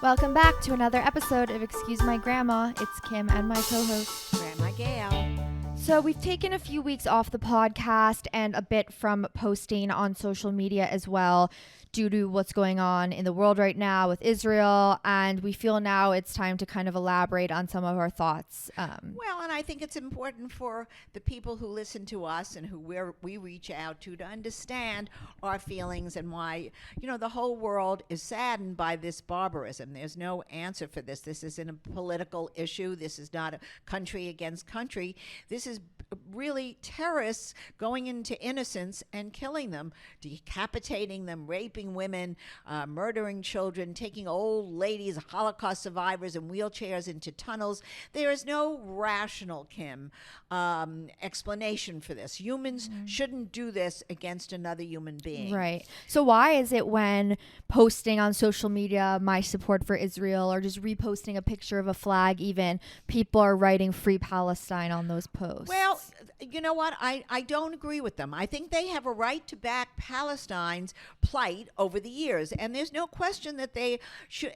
Welcome back to another episode of Excuse My Grandma. It's Kim and my co-host, Grandma Gail. So we've taken a few weeks off the podcast and a bit from posting on social media as well due to what's going on in the world right now with Israel. And we feel now it's time to kind of elaborate on some of our thoughts. Well, and I think it's important for the people who listen to us and who we reach out to understand our feelings and why, the whole world is saddened by this barbarism. There's no answer for this. This isn't a political issue. This is not a country against country. This is really terrorists going into innocents and killing them, decapitating them, raping women, murdering children, taking old ladies, Holocaust survivors in wheelchairs into tunnels. There is no rational, Kim, explanation for this. Humans shouldn't do this against another human being. Right. So why is it when posting on social media my support for Israel or just reposting a picture of a flag even, people are writing Free Palestine on those posts? Well, you know what? I don't agree with them. I think they have a right to back Palestine's plight over the years. And there's no question that they should.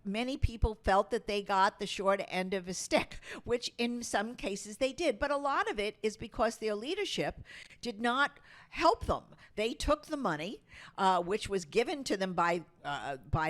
Many people felt that they got the short end of a stick, which in some cases they did. But a lot of it is because their leadership did not help them. They took the money, which was given to them by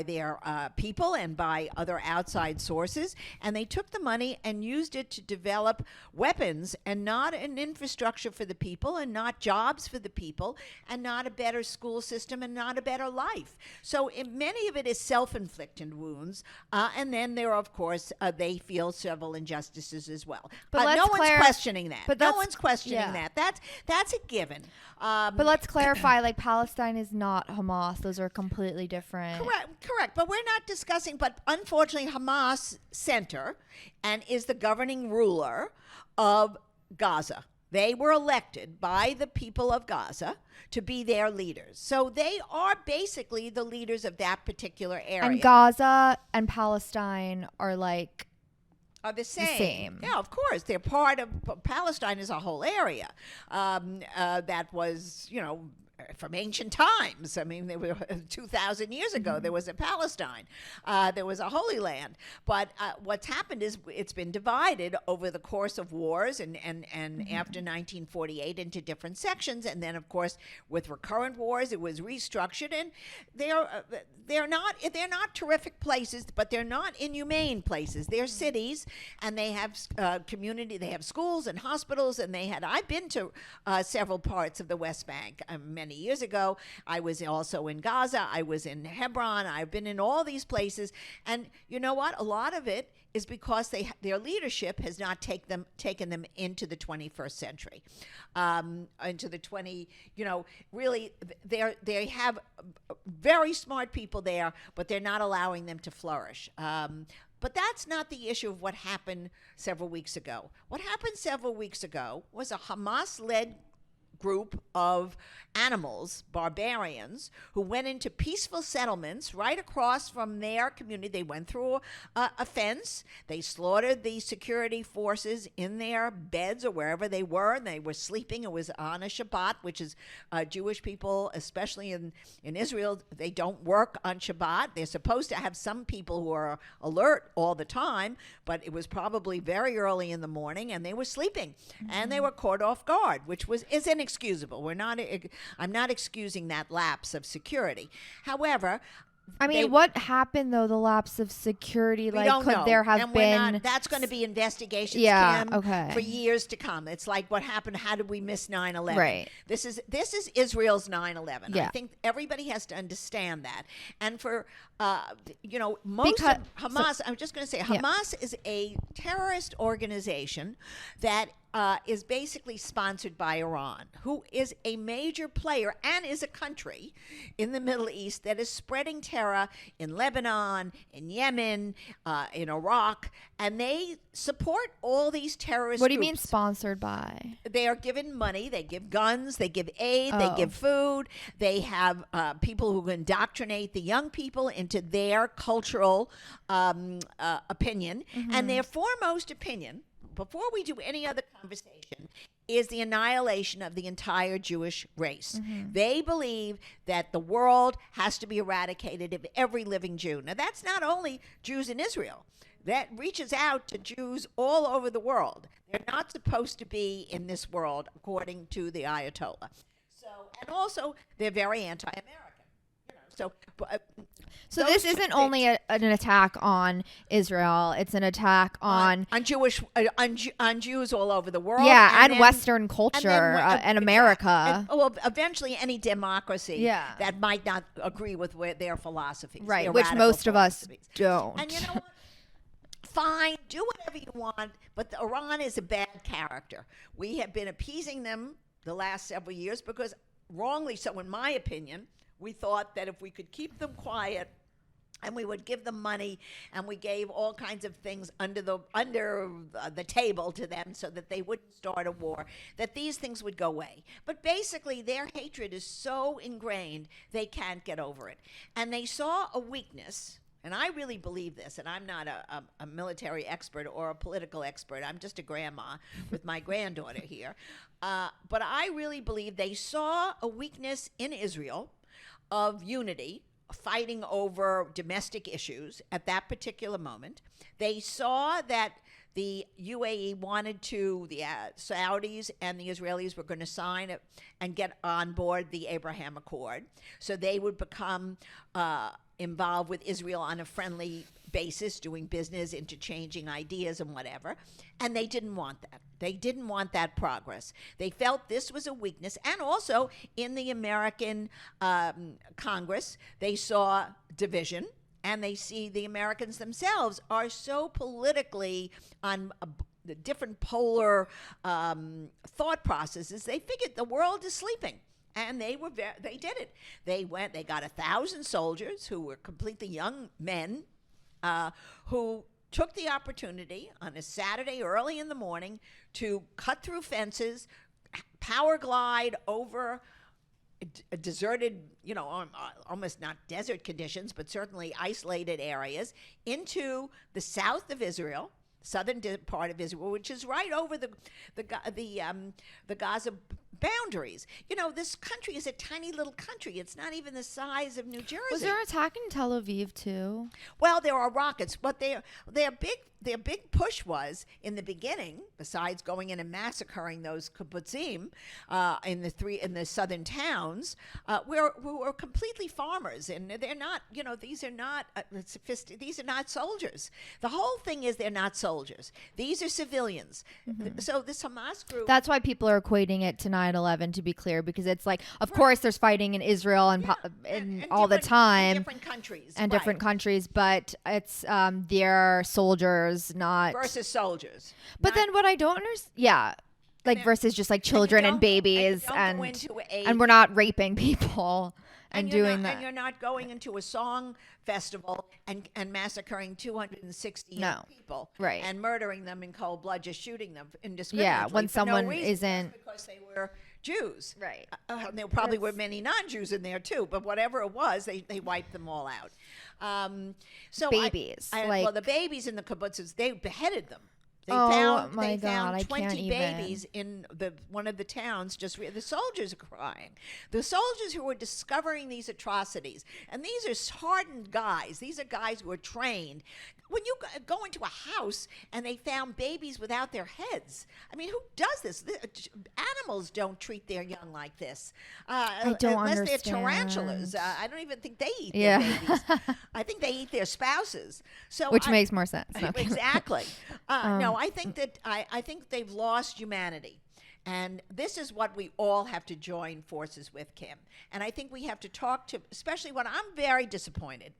their people and by other outside sources, and they took the money and used it to develop weapons and not an infrastructure for the people and not jobs for the people and not a better school system and not a better life. So many of it is self-inflicted wounds, and then there are, of course, they feel several injustices as well. But no one's questioning that. But no one's questioning yeah. that. That's a given. But let's clarify, like, Palestine is not Hamas. Those are completely different. Correct. But we're not discussing, but unfortunately Hamas Center and is the governing ruler of Gaza. They were elected by the people of Gaza to be their leaders. So they are basically the leaders of that particular area. And Gaza and Palestine are like... Are the same. The same. Yeah, of course. They're part of Palestine is a whole area that was, from ancient times. I mean, they were 2,000 years ago. There was a Palestine. There was a Holy Land. But what's happened is it's been divided over the course of wars and after 1948 into different sections. And then, of course, with recurrent wars, it was restructured. And they're not terrific places, but they're not inhumane places. They're cities, and they have community. They have schools and hospitals, and I've been to several parts of the West Bank many years ago. I was also in Gaza. I was in Hebron. I've been in all these places. And you know what? A lot of it is because their leadership has not taken them into the 21st century, into the really they have very smart people there, but they're not allowing them to flourish. But that's not the issue of what happened several weeks ago. What happened several weeks ago was a Hamas-led group of animals, barbarians, who went into peaceful settlements right across from their community. They went through a fence. They slaughtered the security forces in their beds or wherever they were, and they were sleeping. It was on a Shabbat, which is Jewish people, especially in Israel, they don't work on Shabbat. They're supposed to have some people who are alert all the time, but it was probably very early in the morning, and they were sleeping, and they were caught off guard, which is inexcusable. I'm not excusing that lapse of security. However, I mean, what happened though? The lapse of security, like, could know. There have been? That's going to be investigations, Kim, for years to come. It's like what happened. How did we miss 9/11? Right. This is Israel's 9/11. Yeah. I think everybody has to understand that. And for most of Hamas, I'm just going to say, Hamas is a terrorist organization that is basically sponsored by Iran, who is a major player and is a country in the Middle East that is spreading terror in Lebanon, in Yemen, in Iraq, and they support all these terrorist What do you groups. mean sponsored by? They are given money, they give guns, they give aid, they give food, they have people who indoctrinate the young people into their cultural opinion, and their foremost opinion, before we do any other conversation, is the annihilation of the entire Jewish race. They believe that the world has to be eradicated of every living Jew. Now, that's not only Jews in Israel. That reaches out to Jews all over the world. They're not supposed to be in this world, according to the Ayatollah. So, and also, they're very anti-American. So this isn't only an attack on Israel; it's an attack on Jews all over the world. Yeah, and Western culture and America. Well, eventually, any democracy Yeah. that might not agree with their philosophies, Right, their which radical most of us philosophies. don't. And you know what? Fine, do whatever you want, but Iran is a bad character. We have been appeasing them the last several years because, wrongly so, in my opinion, we thought that if we could keep them quiet and we would give them money and we gave all kinds of things under the table to them so that they wouldn't start a war, that these things would go away. But basically, their hatred is so ingrained, they can't get over it. And they saw a weakness. And I really believe this, and I'm not a military expert or a political expert. I'm just a grandma with my granddaughter here. But I really believe they saw a weakness in Israel of unity, fighting over domestic issues at that particular moment. They saw that the UAE wanted to, the Saudis and the Israelis were going to sign it and get on board the Abraham Accord. So they would become involved with Israel on a friendly basis, doing business, interchanging ideas and whatever. And they didn't want that. They didn't want that progress. They felt this was a weakness. And also in the American Congress, they saw division. And they see the Americans themselves are so politically on the different polar thought processes. They figured the world is sleeping. And they did it. They got 1,000 soldiers who were completely young men who took the opportunity on a Saturday early in the morning to cut through fences, power glide over a deserted, almost not desert conditions, but certainly isolated areas into the south of Israel, southern part of Israel, which is right over the Gaza boundaries. This country is a tiny little country. It's not even the size of New Jersey. Was there attacking Tel Aviv too? Well, there are rockets, but their big push was in the beginning. Besides going in and massacring those kibbutzim in the southern towns, who were completely farmers, and they're not. These are not These are not soldiers. The whole thing is they're not soldiers. These are civilians. Mm-hmm. So this Hamas group. That's why people are equating it to 9/11, to be clear, because it's like, of course, there's fighting in Israel and all the time, different countries, and different countries, but it's their soldiers, not versus soldiers. But then what I don't understand, versus just like children and babies, and we're not raping people and doing that. And you're not going into a song festival and massacring 260 young people, right, and murdering them in cold blood, just shooting them indiscriminately. Yeah, when someone isn't, because they were Jews, right? There probably were many non-Jews in there too, but whatever it was, they wiped them all out. So babies, the babies in the kibbutzes, they beheaded them. They found 20 babies in one of the towns. The soldiers are crying. The soldiers who were discovering these atrocities, and these are hardened guys. These are guys who are trained. When you go into a house and they found babies without their heads, I mean, who does this? Animals don't treat their young like this. I don't unless understand. they're tarantulas. I don't even think they eat their babies. I think they eat their spouses. Which makes more sense. Exactly. No, I think they've lost humanity. And this is what we all have to join forces with, Kim. And I think we have to talk to, especially when I'm very disappointed,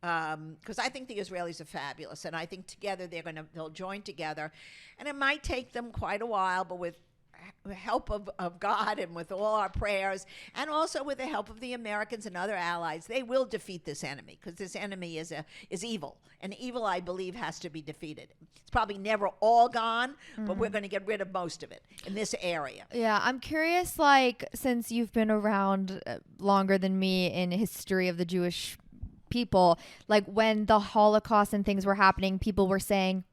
because I think the Israelis are fabulous, and I think together they'll join together, and it might take them quite a while, but with help of God and with all our prayers, and also with the help of the Americans and other allies, they will defeat this enemy, because this enemy is evil, and evil, I believe, has to be defeated. It's probably never all gone, but we're going to get rid of most of it in this area. Yeah, I'm curious, since you've been around longer than me in history of the Jewish people, when the Holocaust and things were happening, people were saying,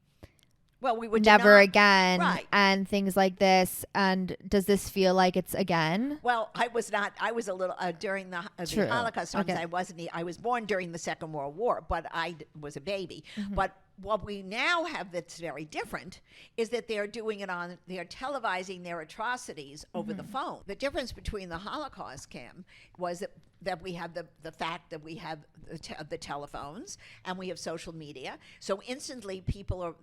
Well, we would never again, right. and things like this. And does this feel like it's again? Well, I was not. I was a little during the True. Holocaust times. Okay. I wasn't. I was born during the Second World War, but I was a baby. But what we now have that's very different is that they're doing it on. They're televising their atrocities over the phone. The difference between the Holocaust, Kim, was that we have the fact that we have the telephones and we have social media. So instantly people are,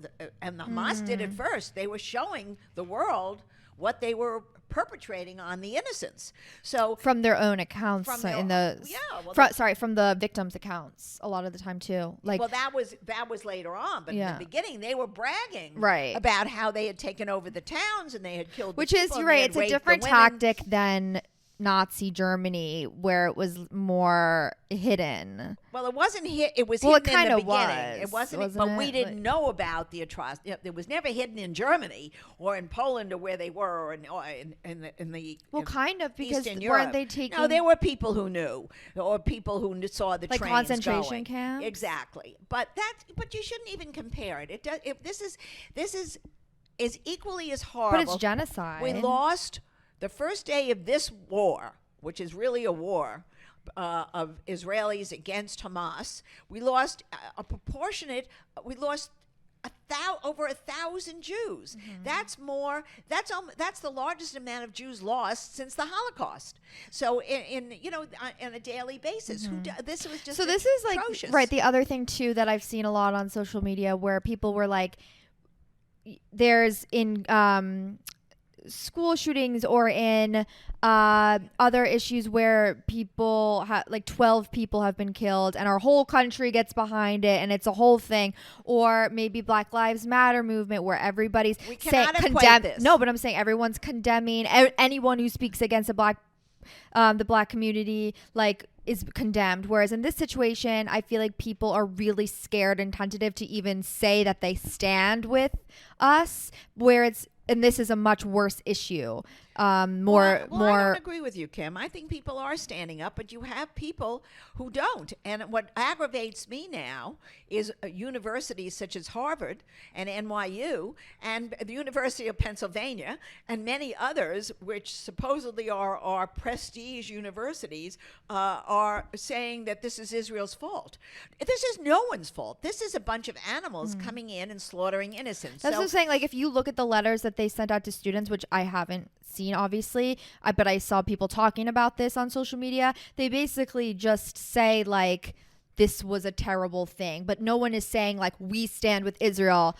and the Hamas did it first. They were showing the world what they were perpetrating on the innocents. So From their own accounts From their in own- the yeah, well, from the victims' accounts a lot of the time too. Like well, that was later on, but in Yeah. the beginning they were bragging Right. about how they had taken over the towns and they had killed the which is people you're and they right, had it's a raped the different women. tactic than Nazi Germany where it was more hidden. Well, it wasn't hit. It was Well, it hidden in the kinda beginning. was, It wasn't, wasn't but it? we didn't Like- know about the atrocity. It was never hidden in Germany or in Poland or where they were, or in the Well, kind of, because Eastern weren't Europe. they taking No, there were people who knew, or people who saw the Like trains concentration going. camps? Exactly, but you shouldn't even compare it. It does. If this is equally as horrible. but it's genocide. We lost the first day of this war, which is really a war of Israelis against Hamas. We lost a proportionate. We lost over 1,000 Jews. That's more. That's the largest amount of Jews lost since the Holocaust. So on a daily basis, this was just So this is like atrocious. right, the other thing too that I've seen a lot on social media where people were like there's in school shootings or in other issues where people like 12 people have been killed and our whole country gets behind it and it's a whole thing, or maybe Black Lives Matter movement where everybody's We saying cannot equate this. no, but I'm saying everyone's condemning anyone who speaks against the black community, like, is condemned. Whereas in this situation, I feel like people are really scared and tentative to even say that they stand with us, and this is a much worse issue. I don't agree with you, Kim. I think people are standing up, but you have people who don't. And what aggravates me now is universities such as Harvard and NYU and the University of Pennsylvania and many others, which supposedly are prestige universities, are saying that this is Israel's fault. This is no one's fault. This is a bunch of animals coming in and slaughtering innocents. That's what I'm saying. Like, if you look at the letters that they sent out to students, which I haven't seen, obviously, but I saw people talking about this on social media, they basically just say, like, this was a terrible thing. But no one is saying, like, we stand with Israel.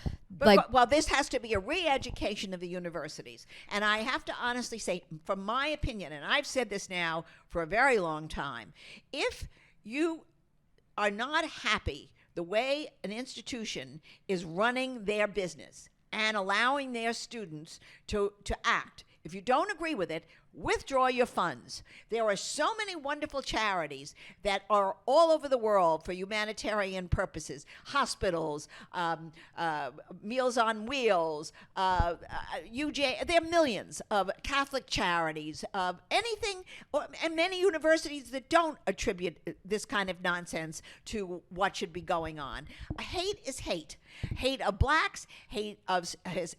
Well, this has to be a re-education of the universities. And I have to honestly say, from my opinion, and I've said this now for a very long time, if you are not happy the way an institution is running their business and allowing their students to act, if you don't agree with it, withdraw your funds. There are so many wonderful charities that are all over the world for humanitarian purposes. Hospitals, Meals on Wheels, UJ. There are millions of Catholic charities, of anything, and many universities that don't attribute this kind of nonsense to what should be going on. Hate is hate. Hate of blacks, hate of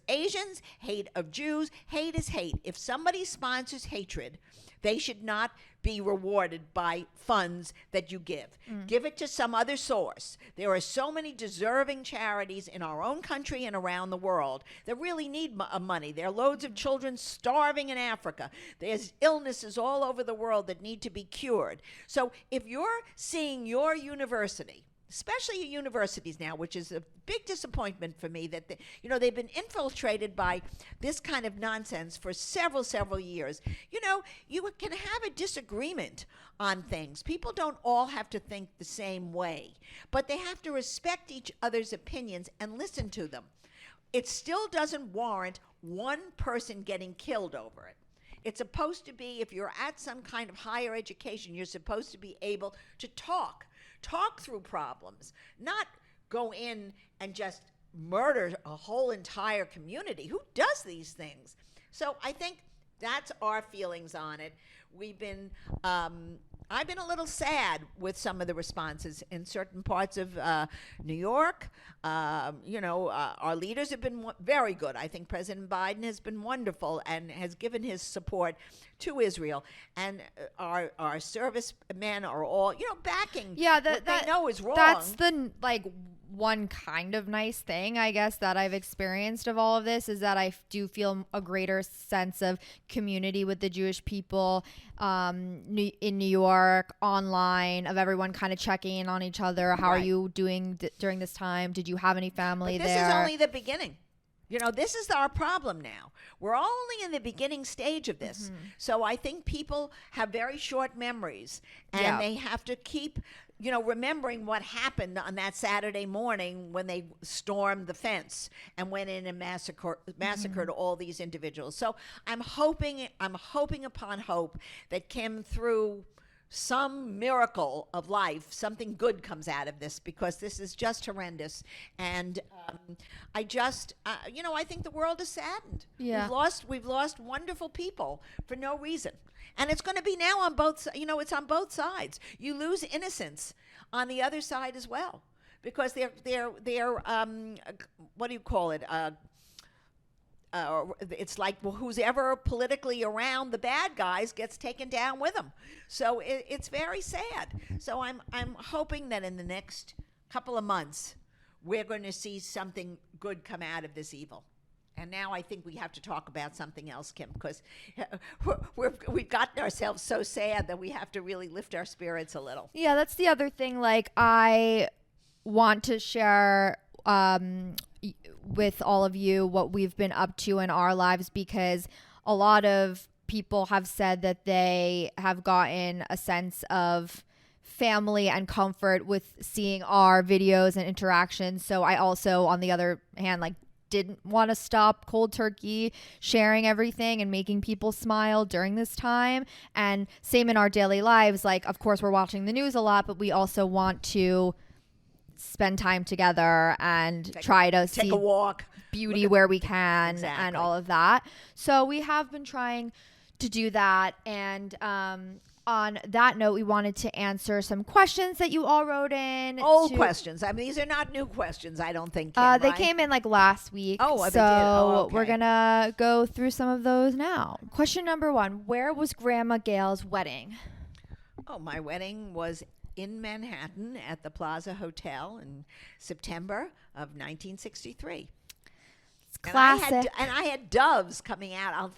Asians, hate of Jews. Hate is hate. If somebody sponsors hatred, they should not be rewarded by funds that you give. Give it to some other source. There are so many deserving charities in our own country and around the world that really need money. There are loads of children starving in Africa. There's illnesses all over the world that need to be cured. So if you're seeing your university, especially universities now, which is a big disappointment for me, that they've been infiltrated by this kind of nonsense for several years. You can have a disagreement on things. People don't all have to think the same way, but they have to respect each other's opinions and listen to them. It still doesn't warrant one person getting killed over it. It's supposed to be, if you're at some kind of higher education, you're supposed to be able to talk through problems, not go in and just murder a whole entire community. Who does these things? So I think that's our feelings on it. We've been I've been a little sad with some of the responses in certain parts of New York. Our leaders have been very good. I think President Biden has been wonderful and has given his support to Israel. And our servicemen are all, backing what they know is wrong. That's the one kind of nice thing, I guess, that I've experienced of all of this is that I do feel a greater sense of community with the Jewish people in New York, online, of everyone kind of checking in on each other. How are you doing during this time? Did you have any family there? This is only the beginning. This is our problem now. We're only in the beginning stage of this. So I think people have very short memories, and they have to keep remembering what happened on that Saturday morning when they stormed the fence and went in and massacred all these individuals. So I'm hoping upon hope that Kim, through some miracle of life, something good comes out of this, because this is just horrendous. And I think the world is saddened. Yeah. We've lost wonderful people for no reason. And it's going to be now on both, it's on both sides. You lose innocence on the other side as well, because they're what do you call it? It's like, well, who's ever politically around the bad guys gets taken down with them. So it's very sad. So I'm hoping that in the next couple of months, we're going to see something good come out of this evil. And now I think we have to talk about something else, Kim, because we've gotten ourselves so sad that we have to really lift our spirits a little. Yeah, that's the other thing. I want to share with all of you what we've been up to in our lives, because a lot of people have said that they have gotten a sense of family and comfort with seeing our videos and interactions. So I also, on the other hand, didn't want to stop cold turkey sharing everything and making people smile during this time. And same in our daily lives. Of course, we're watching the news a lot, but we also want to spend time together and try to take see a walk, beauty where we can, and all of that. So we have been trying to do that. And on that note, we wanted to answer some questions that you all wrote in. Old questions. I mean, these are not new questions, I don't think, Kim, they right? came in last week. Oh, so they did. Oh, okay. We're going to go through some of those now. Question number 1. Where was Grandma Gail's wedding? Oh, my wedding was in Manhattan at the Plaza Hotel in September of 1963. It's classic. And I had doves coming out.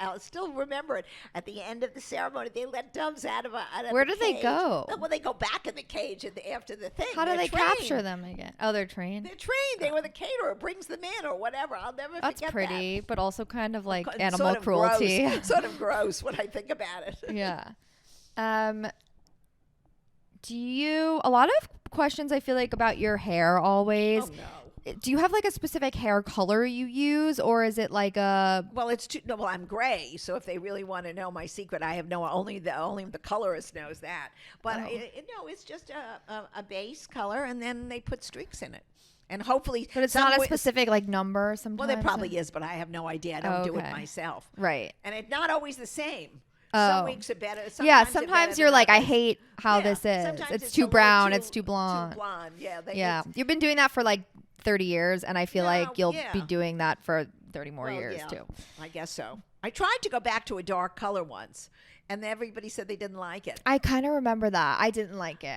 I'll still remember it. At the end of the ceremony, they let doves out of Where the do they cage. go? Well, they go back in the cage after the thing. How do they trained. capture them again? Oh, they're trained? They're trained. They were the caterer, brings them in or whatever. I'll never forget that. That's pretty, but also kind of like animal sort of cruelty. Gross, sort of gross when I think about it. Yeah. A lot of questions I feel like about your hair always. Oh, no. Do you have a specific hair color you use, or is it Well, I'm gray, so if they really want to know my secret, I have only the colorist knows that. But it's just a base color, and then they put streaks in it. And hopefully, but it's not a specific number sometimes. Well, there probably is, but I have no idea. I don't do it myself. Right. And it's not always the same. Some weeks are better. Sometimes you're I hate how this is. It's too brown. It's too blonde. Too blonde. Yeah. You've been doing that for 30 years, and I feel like you'll be doing that for 30 more years too. I guess so. I tried to go back to a dark color once, and everybody said they didn't like it. I kind of remember that. I didn't like it.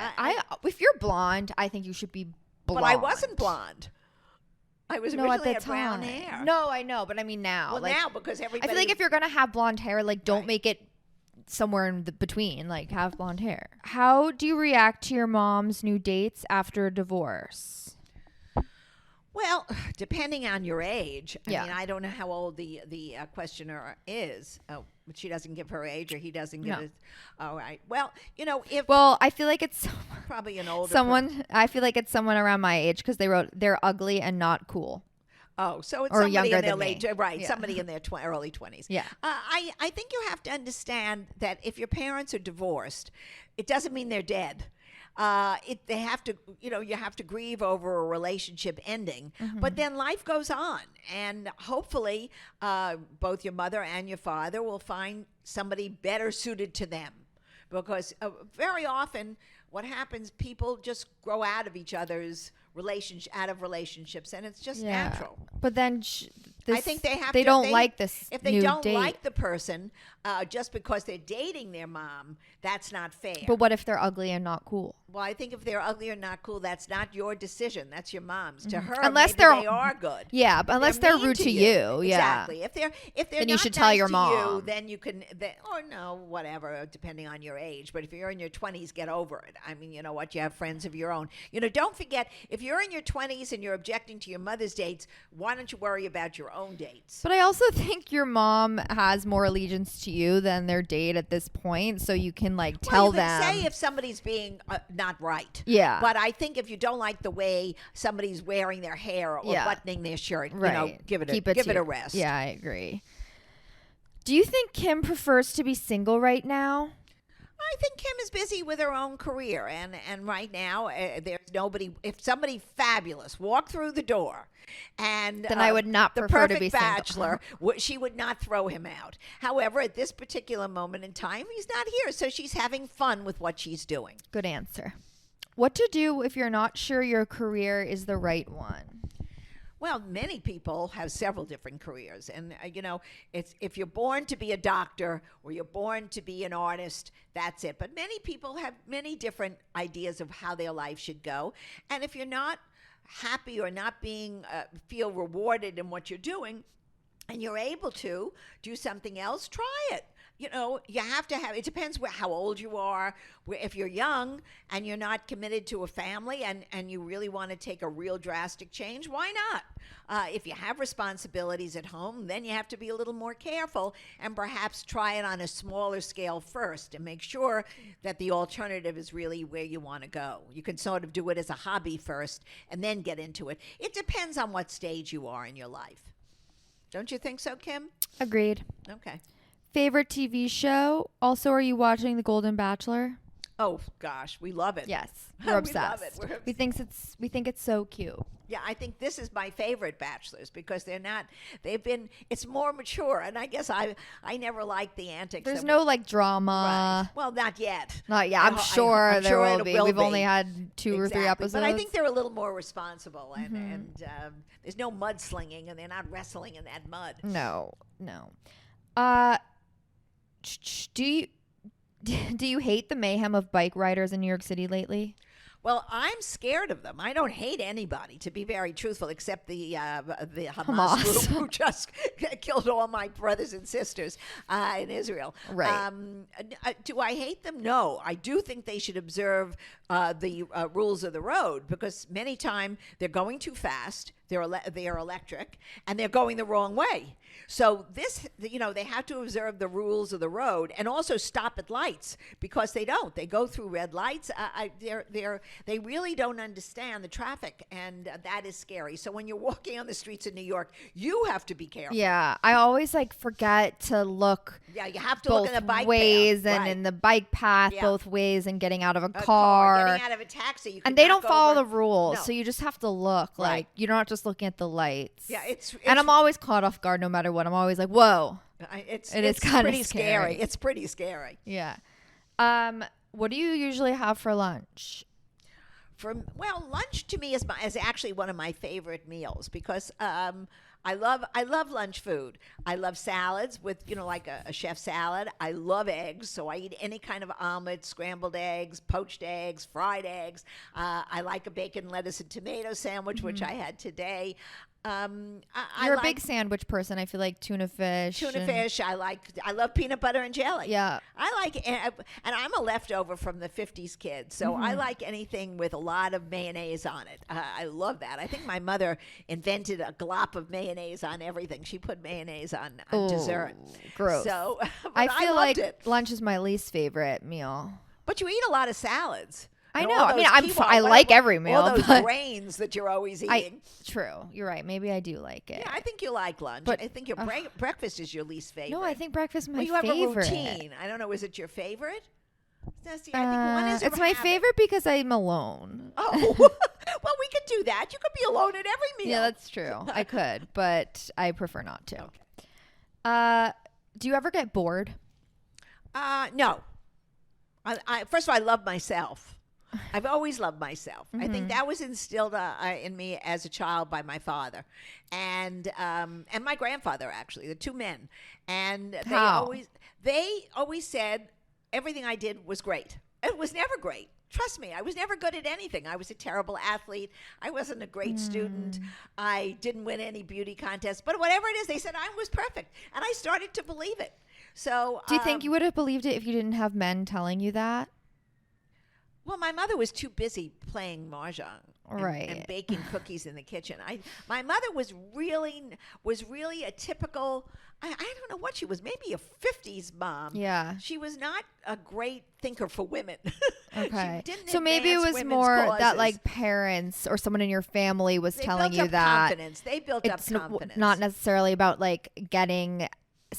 If you're blonde, I think you should be blonde. But I wasn't blonde. I was originally had brown hair. No, I know, but I mean now. Well, now because everybody. I feel like if you're gonna have blonde hair, don't make it somewhere in the between. Have blonde hair. How do you react to your mom's new dates after a divorce? Well, depending on your age. I Yeah. mean, I don't know how old the questioner is. Oh, but she doesn't give her age, or he doesn't give it. All right. Well, I feel like it's probably an older someone. I feel like it's someone around my age, because they wrote they're ugly and not cool. Oh, so it's or somebody younger in their than late, me. right? Yeah. Somebody in their early 20s. Yeah. I think you have to understand that if your parents are divorced, it doesn't mean they're dead. They have to, you have to grieve over a relationship ending, but then life goes on, and hopefully, both your mother and your father will find somebody better suited to them. because very often what happens, people just grow out of each other's relationships, and it's just natural. But then I think they don't like this if they new don't date. like the person just because they're dating their mom, that's not fair. But what if they're ugly and not cool? Well, I think if they're ugly or not cool, that's not your decision. That's your mom's. To her, Unless maybe they are good. Yeah, but unless they're mean rude to you. Yeah. Exactly. If they're Then not you should tell nice your to mom. you, then you can. Or no, whatever, depending on your age. But if you're in your 20s, get over it. I mean, you know what? You have friends of your own. You know, don't forget, if you're in your 20s and you're objecting to your mother's dates, why don't you worry about your own dates? But I also think your mom has more allegiance to you than their date at this point, so you can like tell you them. Say if somebody's being not right. Yeah. But I think if you don't like the way somebody's wearing their hair or buttoning their shirt, right. you know, give it a rest. Yeah, I agree. Do you think Kim prefers to be single right now? I think Kim is busy with her own career, and right now there's nobody. If somebody fabulous walked through the door, and then I would not the prefer to perfect be single. bachelor, she would not throw him out. However, at this particular moment in time, he's not here, so she's having fun with what she's doing. Good answer. What to do if you're not sure your career is the right one? Well, many people have several different careers. And, you know, it's if you're born to be a doctor or you're born to be an artist, that's it. But many people have many different ideas of how their life should go. And if you're not happy or not being feel rewarded in what you're doing and you're able to do something else, try it. You know, you have to have, it depends how old you are. If you're young and you're not committed to a family and you really want to take a real drastic change, why not? If you have responsibilities at home, then you have to be a little more careful and perhaps try it on a smaller scale first and make sure that the alternative is really where you want to go. You can sort of do it as a hobby first and then get into it. It depends on what stage you are in your life. Don't you think so, Kim? Agreed. Okay. Favorite TV show? Also, are you watching The Golden Bachelor? Oh gosh, we love it. Yes, We we're love obsessed. it. We think it's so cute. Yeah, I think this is my favorite Bachelors because it's more mature, and I guess I never liked the antics. There's no like drama. Right. Well, not yet. Not yet. I'm sure there will be. We've be. only had 2 or 3 episodes. But I think they're a little more responsible, and there's no mudslinging, and they're not wrestling in that mud. No. Do you hate the mayhem of bike riders in New York City lately? Well, I'm scared of them. I don't hate anybody, to be very truthful, except the Hamas group who just killed all my brothers and sisters in Israel. Right. Do I hate them? No. I do think they should observe the rules of the road because many times they're going too fast. They are electric, and they're going the wrong way. So they have to observe the rules of the road and also stop at lights because they don't. They go through red lights. They really don't understand the traffic, and that is scary. So when you're walking on the streets of New York, you have to be careful. Yeah, I always forget to look. Yeah, you have to both look in the bike ways path. and Right. in the bike path Yeah. both ways and getting out of a car. Getting out of a taxi. And they don't follow the rules, No. so you just have to look. Right. Like you're not just looking at the lights. Yeah, it's and I'm always caught off guard no matter what. I'm always like, whoa. It's kinda pretty scary. It's pretty scary. Yeah. What do you usually have for lunch? Lunch to me is actually one of my favorite meals because I love lunch food. I love salads with like a chef salad. I love eggs, so I eat any kind of omelet, scrambled eggs, poached eggs, fried eggs. I like a bacon, lettuce, and tomato sandwich, which I had today. You're a big sandwich person. I feel like tuna fish. I love peanut butter and jelly. Yeah. And I'm a leftover from the 50s kid, so I like anything with a lot of mayonnaise on it. I love that. I think my mother invented a glop of mayonnaise on everything. She put mayonnaise on dessert. Gross. So I feel like it. lunch is my least favorite meal. But you eat a lot of salads. I And know. all I mean, those I like every meal. All those but grains that you're always eating. True. You're right. Maybe I do like it. Yeah, I think you like lunch. But, I think your breakfast is your least favorite. No, I think breakfast is my you have favorite. a routine. I don't know. Is it your favorite? I think one is it's my favorite because I'm alone. Oh, well, we could do that. You could be alone at every meal. Yeah, that's true. I could, but I prefer not to. Okay. Do you ever get bored? No. First of all, I love myself. I've always loved myself. I think that was instilled in me as a child by my father, and my grandfather, actually, the two men. And How? they always said everything I did was great. It was never great. Trust me, I was never good at anything. I was a terrible athlete. I wasn't a great student. I didn't win any beauty contests. But whatever it is, they said I was perfect, and I started to believe it. So, Do you think you would have believed it if you didn't have men telling you that? well, my mother was too busy playing mahjong Right. and baking cookies in the kitchen. My mother was really a typical. I don't know what she was. Maybe a '50s mom. Yeah. She was not a great thinker for women. Okay. She didn't So maybe it advance was women's more that causes. like parents or someone in your family was They telling built you up that confidence. They built up it's confidence. not necessarily about like getting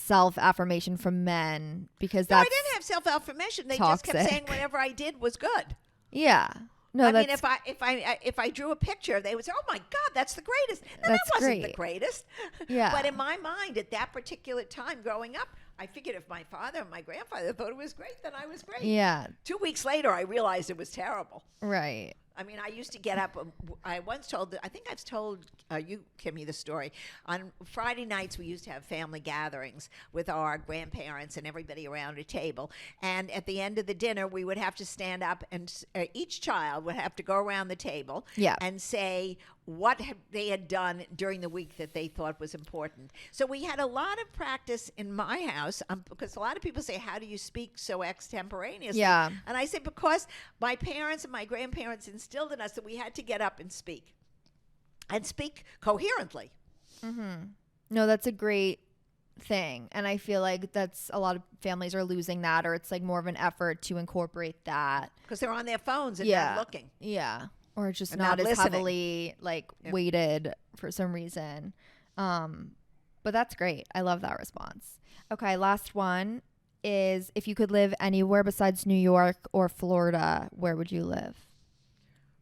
self-affirmation from men because No, I that's didn't have self-affirmation. They just kept saying toxic. whatever I did was good. yeah. No, I that's mean, if I drew a picture, they would say, "Oh my God, that's the greatest." No, That's that wasn't great. the greatest. Yeah. But in my mind, at that particular time growing up, I figured if my father and my grandfather thought it was great, then I was great. yeah, 2 weeks later, I realized it was terrible. right. I mean, I used to get up. I once told, I think I've told you, Kimmy, the story. On Friday nights, we used to have family gatherings with our grandparents and everybody around a table. And at the end of the dinner, we would have to stand up and each child would have to go around the table Yeah. and say what they had done during the week that they thought was important. So we had a lot of practice in my house because a lot of people say, how do you speak so extemporaneously? Yeah. And I say, because my parents and my grandparents instilled in us that we had to get up and speak coherently. No, that's a great thing, and I feel like that's a lot of families are losing that, or it's like more of an effort to incorporate that. Because they're on their phones and Yeah. not looking. Yeah. Or it's just And not not as listening. heavily like Yep. weighted for some reason. But that's great. I love that response. Okay, last one is if you could live anywhere besides New York or Florida, where would you live?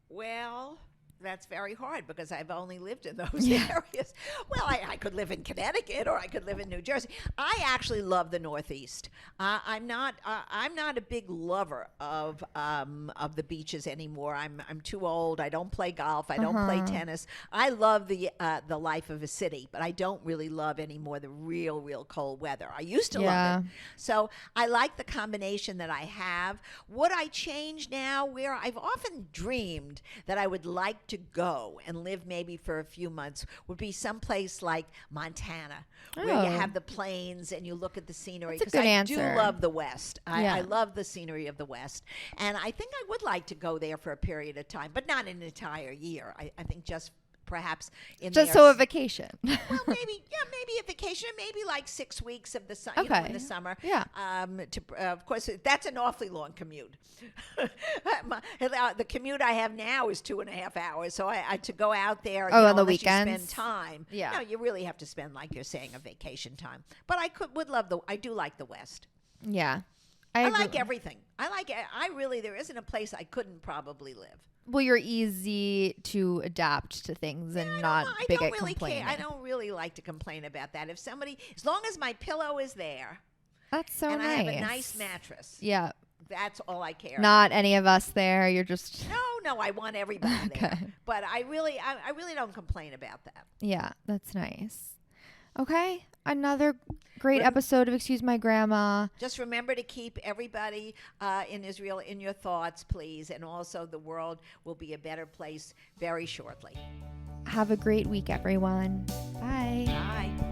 Well, that's very hard because I've only lived in those areas. Well, I could live in Connecticut or I could live in New Jersey. I actually love the Northeast. I'm not a big lover of the beaches anymore. I'm too old. I don't play golf. I don't play tennis. I love the life of a city, but I don't really love anymore the real cold weather. I used to love it. So I like the combination that I have. Would I change now? Where I've often dreamed that I would like to go and live maybe for a few months would be someplace like Montana, where you Oh. have the plains and you look at the scenery. That's a Because good I answer. do love the West. Yeah. I love the scenery of the West. And I think I would like to go there for a period of time, but not an entire year. I think just perhaps in Just there so a vacation. well, maybe a vacation, maybe like 6 weeks of the in Okay. the summer. Yeah. Of course, that's an awfully long commute. The commute I have now is 2.5 hours. So I to go out there. Oh, on the unless you spend weekends? time. Yeah. No, you really have to spend, like you're saying, a vacation time. But I do like the West. Yeah. I agree. like everything. There isn't a place I couldn't probably live. Well, you're easy to adapt to things and not I big don't at really complaining. care. I don't really like to complain about that. As long as my pillow is there That's so and nice. I have a nice mattress, Yeah. that's all I care. Not any of us there. You're just No, I want everybody there. Okay. But I really don't complain about that. yeah, that's nice. Okay, another great Rem- episode of Excuse My Grandma. Just remember to keep everybody in Israel in your thoughts, please. And also, the world will be a better place very shortly. Have a great week, everyone. Bye. Bye.